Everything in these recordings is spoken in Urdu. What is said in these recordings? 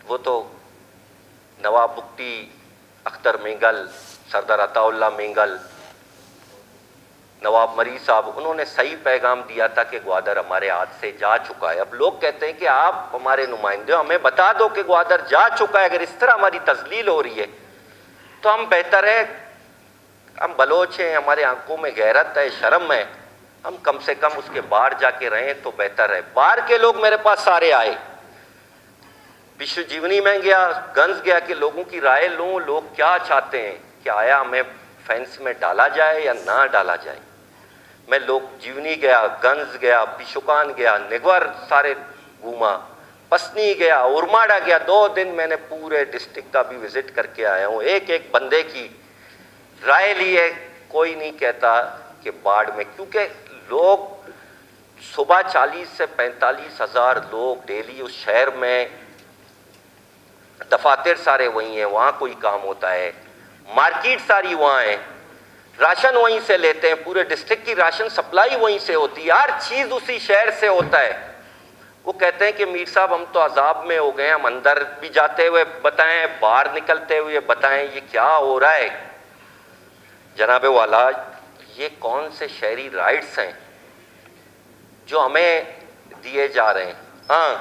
وہ تو نواب بگٹی، اختر مینگل، سردار عطا اللہ مینگل، نواب مری صاحب، انہوں نے صحیح پیغام دیا تھا کہ گوادر ہمارے ہاتھ سے جا چکا ہے۔ اب لوگ کہتے ہیں کہ آپ ہمارے نمائندے ہمیں بتا دو کہ گوادر جا چکا ہے۔ اگر اس طرح ہماری تذلیل ہو رہی ہے تو ہم بہتر ہے، ہم بلوچ ہیں، ہمارے آنکھوں میں غیرت ہے، شرم ہے، ہم کم سے کم اس کے باہر جا کے رہیں تو بہتر ہے۔ باہر کے لوگ میرے پاس سارے آئے، وشو جیونی میں گیا، گنز گیا کہ لوگوں کی رائے لوں، لوگ کیا چاہتے ہیں کہ آیا ہمیں فینس میں ڈالا جائے یا نہ ڈالا جائے۔ میں لوگ جیونی گیا، گنز گیا، پیشوکان گیا، نگور سارے گھوما، پسنی گیا، ارماڑا گیا، 2 دن میں نے پورے ڈسٹرکٹ کا بھی وزٹ کر کے آیا ہوں۔ ایک ایک بندے کی رائے لی ہے، کوئی نہیں کہتا کہ باڑ میں، کیونکہ لوگ صبح 40 سے 45 ہزار لوگ ڈیلی اس شہر میں، دفاتر سارے وہیں ہیں، وہاں کوئی کام ہوتا ہے، مارکیٹ ساری وہاں ہے، راشن وہیں سے لیتے ہیں، پورے ڈسٹرکٹ کی راشن سپلائی وہیں سے ہوتی ہے، ہر چیز اسی شہر سے ہوتا ہے۔ وہ کہتے ہیں کہ میر صاحب ہم تو عذاب میں ہو گئے، ہم اندر بھی جاتے ہوئے بتائیں، باہر نکلتے ہوئے بتائیں، یہ کیا ہو رہا ہے؟ جناب والا، یہ کون سے شہری رائٹس ہیں جو ہمیں دیے جا رہے ہیں؟ ہاں،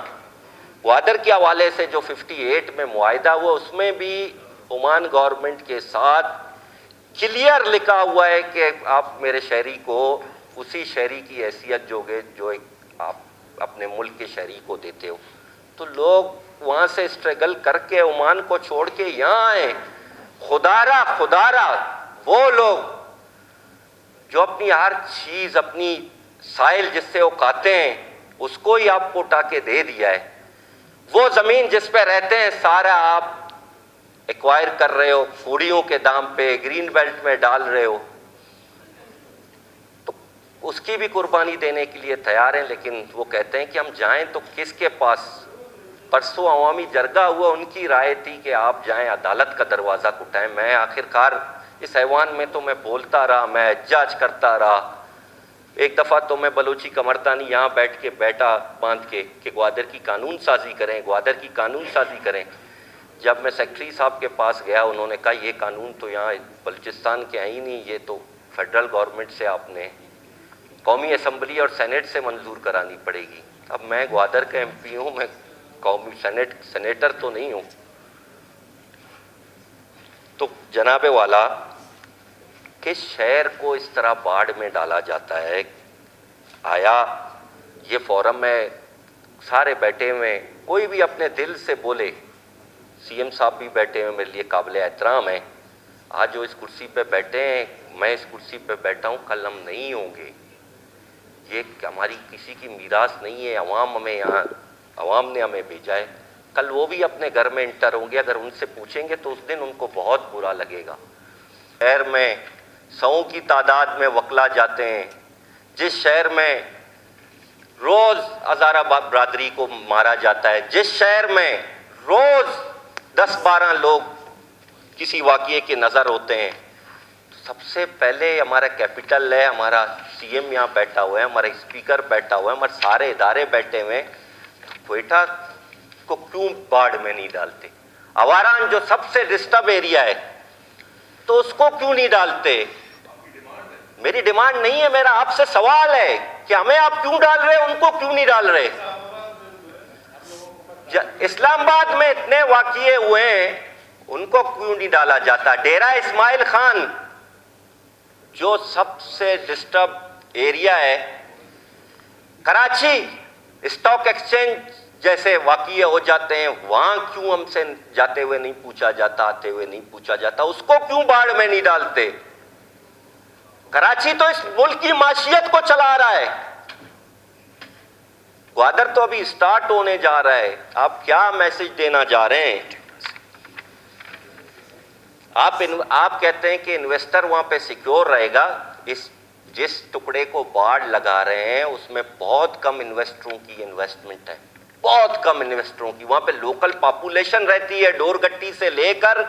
گوادر کے حوالے سے جو 58 میں معاہدہ ہوا، اس میں بھی عمان گورنمنٹ کے ساتھ کلیئر لکھا ہوا ہے کہ آپ میرے شہری کو اسی شہری کی حیثیت جو آپ اپنے ملک کے شہری کو دیتے ہو۔ تو لوگ وہاں سے اسٹرگل کر کے عمان کو چھوڑ کے یہاں آئے، خدارا وہ لوگ جو اپنی ہر چیز، اپنی سائل جس سے وہ کھاتے ہیں اس کو ہی آپ کو اٹھا کے دے دیا ہے، وہ زمین جس پہ رہتے ہیں سارا آپ ایکوائر کر رہے ہو، کوڑیوں کے دام پہ گرین بیلٹ میں ڈال رہے ہو، تو اس کی بھی قربانی دینے کے لیے تیار ہیں۔ لیکن وہ کہتے ہیں کہ ہم جائیں تو کس کے پاس؟ پرسوں عوامی جرگہ ہوا، ان کی رائے تھی کہ آپ جائیں عدالت کا دروازہ کھٹائیں۔ میں آخرکار اس ایوان میں تو میں بولتا رہا، میں احتجاج کرتا رہا۔ ایک دفعہ تو میں بلوچی کمرتانی یہاں بیٹھا باندھ کے کہ گوادر کی قانون سازی کریں، گوادر کی قانون سازی کریں۔ جب میں سیکٹری صاحب کے پاس گیا، انہوں نے کہا یہ قانون تو یہاں بلوچستان کے ہیں ہی نہیں، یہ تو فیڈرل گورنمنٹ سے آپ نے قومی اسمبلی اور سینیٹ سے منظور کرانی پڑے گی۔ اب میں گوادر کا ایم پی ہوں، میں قومی سینیٹر تو نہیں ہوں۔ تو جناب والا، کہ شہر کو اس طرح باڑ میں ڈالا جاتا ہے۔ آیا یہ فورم میں سارے بیٹھے ہوئے، کوئی بھی اپنے دل سے بولے، سی ایم صاحب بھی بیٹھے ہوئے، میرے لیے قابل احترام ہیں۔ آج جو اس کرسی پہ بیٹھے ہیں، میں اس کرسی پہ بیٹھا ہوں، کل ہم نہیں ہوں گے۔ یہ ہماری کسی کی میراث نہیں ہے، عوام نے ہمیں بھیجا ہے۔ کل وہ بھی اپنے گھر میں انٹر ہوں گے، اگر ان سے پوچھیں گے تو اس دن ان کو بہت برا لگے گا۔ شہر میں 100 کی تعداد میں وکلا جاتے ہیں، جس شہر میں روز ہزارہ برادری کو مارا جاتا ہے، جس شہر میں روز 10-12 لوگ کسی واقعے کے نظر ہوتے ہیں، سب سے پہلے ہمارا کیپٹل ہے، ہمارا سی ایم یہاں بیٹھا ہوا ہے، ہمارا اسپیکر بیٹھا ہوا ہے، ہمارے سارے ادارے بیٹھے ہوئے ہیں، کوئٹہ کو کیوں باڑ میں نہیں ڈالتے؟ آواران جو سب سے ڈسٹرب ایریا ہے تو اس کو کیوں نہیں ڈالتے؟ میری ڈیمانڈ نہیں ہے، میرا آپ سے سوال ہے کہ ہمیں آپ کیوں ڈال رہے، ان کو کیوں نہیں ڈال رہے؟ اسلام آباد میں اتنے واقعے ہوئے ہیں، ان کو کیوں نہیں ڈالا جاتا؟ ڈیرہ اسماعیل خان جو سب سے ڈسٹرب ایریا ہے، کراچی اسٹاک ایکسچینج جیسے واقعے ہو جاتے ہیں، وہاں کیوں ہم سے جاتے ہوئے نہیں پوچھا جاتا، آتے ہوئے نہیں پوچھا جاتا؟ اس کو کیوں باڑ میں نہیں ڈالتے؟ کراچی تو اس ملک کی معیشت کو چلا رہا ہے، گوادر تو ابھی سٹارٹ ہونے جا رہا ہے۔ آپ کیا میسج دینا جا رہے ہیں؟ آپ کہتے ہیں کہ انویسٹر وہاں پہ سیکیور رہے گا، جس ٹکڑے کو باڑ لگا رہے ہیں اس میں بہت کم انویسٹروں کی انویسٹمنٹ ہے، بہت کم انویسٹروں کی۔ وہاں پہ لوکل پاپولیشن رہتی ہے، ڈور گٹی سے لے کر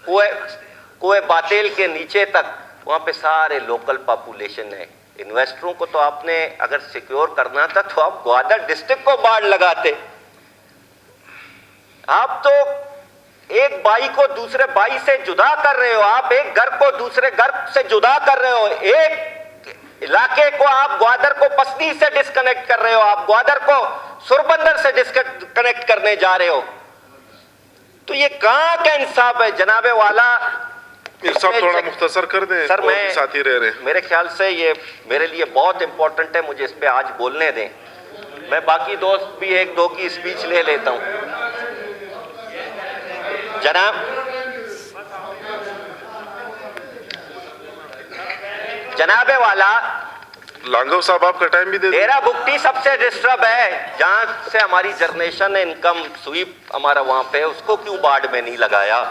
کوئے باطل کے نیچے تک، وہاں پہ سارے لوکل پاپولیشن ہے۔ انویسٹروں کو تو آپ نے اگر سیکیور کرنا تھا تو آپ گوادر ڈسٹرکٹ کو باڑ لگاتے۔ آپ تو ایک بھائی کو دوسرے بھائی سے جدا کر رہے ہو, آپ ایک گھر کو دوسرے گھر سے جدا کر رہے ہو, ایک علاقے کو آپ گوادر کو پستی سے ڈسکنیکٹ کر رہے ہو, آپ گوادر کو سوربندر سے ڈسکنیکٹ کرنے جا رہے ہو. تو یہ کہاں کا انصاف ہے جناب والا؟ صاحب تھوڑا مختصر کر دیں, سر میں ساتھی رہ رہے ہیں. میرے خیال سے یہ میرے لیے بہت امپورٹنٹ ہے, مجھے اس پہ آج بولنے دیں. میں باقی دوست بھی ایک دو کی اسپیچ لے لیتا ہوں. جناب والا لانگو صاحب آپ کا ٹائم بھی دے دیں. ڈیرا بگٹی سب سے ڈسٹرب ہے, جہاں سے ہماری جنریشن انکم سویپ ہمارا وہاں پہ, اس کو کیوں باڑ میں نہیں لگایا؟